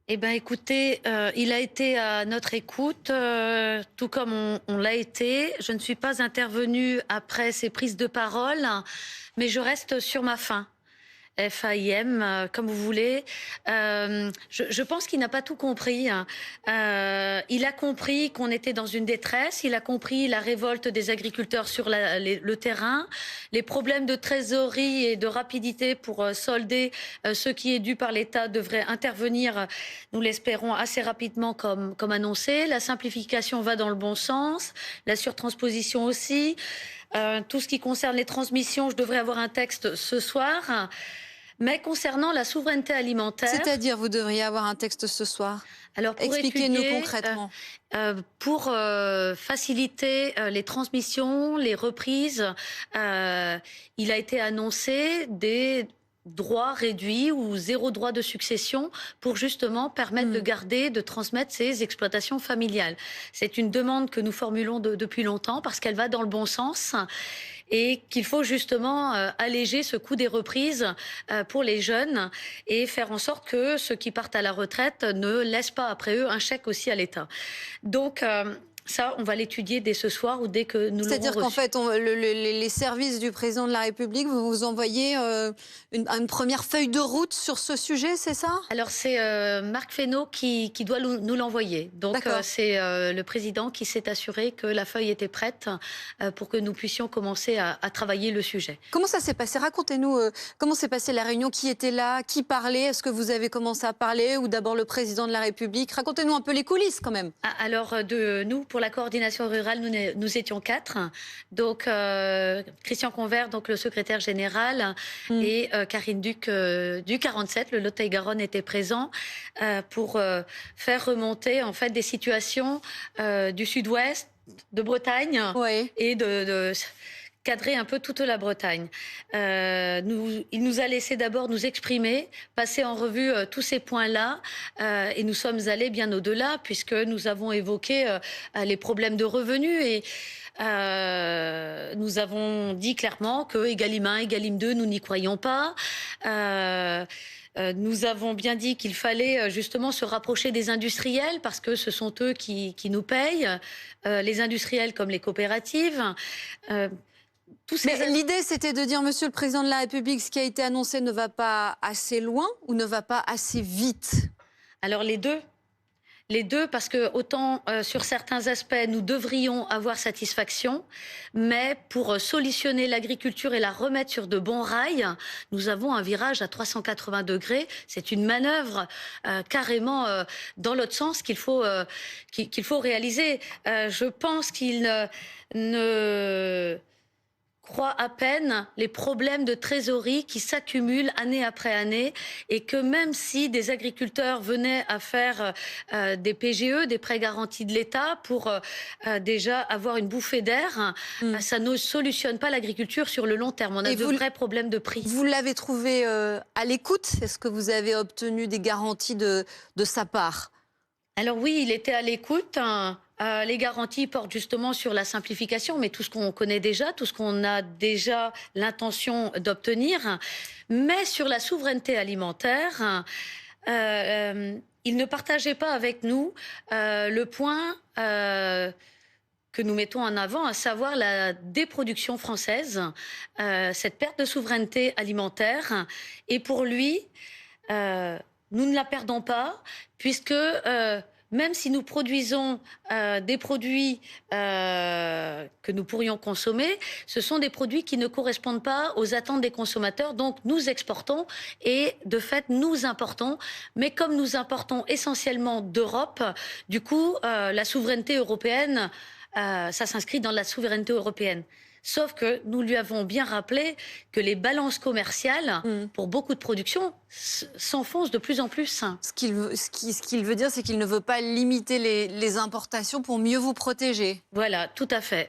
Eh ben, écoutez, il a été à notre écoute, tout comme on l'a été. Je ne suis pas intervenue après ses prises de parole, mais je reste sur ma faim. FAIM, comme vous voulles. Je pense qu'il n'a pas tout compris, hein. Il a compris qu'on était dans une détresse, il a compris la révolte des agriculteurs sur le terrain, les problèmes de trésorerie et de rapidité pour solder ce qui est dû par l'État devrait intervenir, nous l'espérons, assez rapidement comme annoncé. La simplification va dans le bon sens, la surtransposition aussi. Tout ce qui concerne les transmissions, je devrais avoir un texte ce soir. Mais concernant la souveraineté alimentaire, C'est-à-dire, vous devriez avoir un texte ce soir. alors pour Expliquez-nous étudier, concrètement. pour faciliter les transmissions, les reprises, il a été annoncé des droits réduits ou zéro droit de succession pour justement permettre de Mmh. garder, de transmettre ces exploitations familiales. C'est une demande que nous formulons depuis longtemps parce qu'elle va dans le bon sens et qu'il faut justement alléger ce coût des reprises pour les jeunes et faire en sorte que ceux qui partent à la retraite ne laissent pas après eux un chèque aussi à l'État. Donc ça, on va l'étudier dès ce soir ou dès que nous l'aurons C'est-à-dire qu'en reçu. fait, les services du président de la République, vous vous envoyez une première feuille de route sur ce sujet, c'est ça? Alors c'est Marc Fesneau qui doit nous l'envoyer. Donc D'accord. c'est le président qui s'est assuré que la feuille était prête pour que nous puissions commencer à travailler le sujet. Comment ça s'est passé? Racontez-nous comment s'est passée la réunion, qui était là, qui parlait, est-ce que vous avez commencé à parler ou d'abord le président de la République? Racontez-nous un peu les coulisses quand même. Alors, nous, pour la coordination rurale, nous étions quatre. Donc, Christian Convert, donc le secrétaire général, Hmm. et Karine Duc du 47, le Lot-et-Garonne, était présent pour faire remonter en fait des situations du sud-ouest, de Bretagne Oui. et de cadrer un peu toute la Bretagne. Il nous a laissé d'abord nous exprimer, passer en revue tous ces points-là, et nous sommes allés bien au-delà, puisque nous avons évoqué les problèmes de revenus et nous avons dit clairement que Egalim 1, Egalim 2, nous n'y croyons pas. Nous avons bien dit qu'il fallait justement se rapprocher des industriels parce que ce sont eux qui nous payent, les industriels comme les coopératives. Euh, tous ces Mais l'idée, c'était de dire, Monsieur le Président de la République, ce qui a été annoncé ne va pas assez loin ou ne va pas assez vite? Alors les deux parce que autant sur certains aspects nous devrions avoir satisfaction, mais pour solutionner l'agriculture et la remettre sur de bons rails, nous avons un virage à 380 degrés. C'est une manœuvre carrément dans l'autre sens qu'il faut réaliser. Je pense qu'il ne croit à peine les problèmes de trésorerie qui s'accumulent année après année et que même si des agriculteurs venaient à faire des PGE, des prêts garantis de l'État pour déjà avoir une bouffée d'air, Hmm. ça ne solutionne pas l'agriculture sur le long terme. On a Et de vrais problèmes de prix. vous l'avez trouvé à l'écoute? Est-ce que vous avez obtenu des garanties de sa part? Alors oui, il était à l'écoute, hein. Les garanties portent justement sur la simplification, mais tout ce qu'on connaît déjà, tout ce qu'on a déjà l'intention d'obtenir. Mais sur la souveraineté alimentaire, il ne partageait pas avec nous le point que nous mettons en avant, à savoir la déproduction française, cette perte de souveraineté alimentaire. Et pour lui, nous ne la perdons pas, puisque même si nous produisons des produits que nous pourrions consommer, ce sont des produits qui ne correspondent pas aux attentes des consommateurs. Donc nous exportons et de fait nous importons. Mais comme nous importons essentiellement d'Europe, du coup la souveraineté européenne, ça s'inscrit dans la souveraineté européenne. Sauf que nous lui avons bien rappelé que les balances commerciales, Hmm. pour beaucoup de productions, s'enfoncent de plus en plus. Ce qu'il veut dire, c'est qu'il ne veut pas limiter les importations pour mieux vous protéger. Voilà, tout à fait.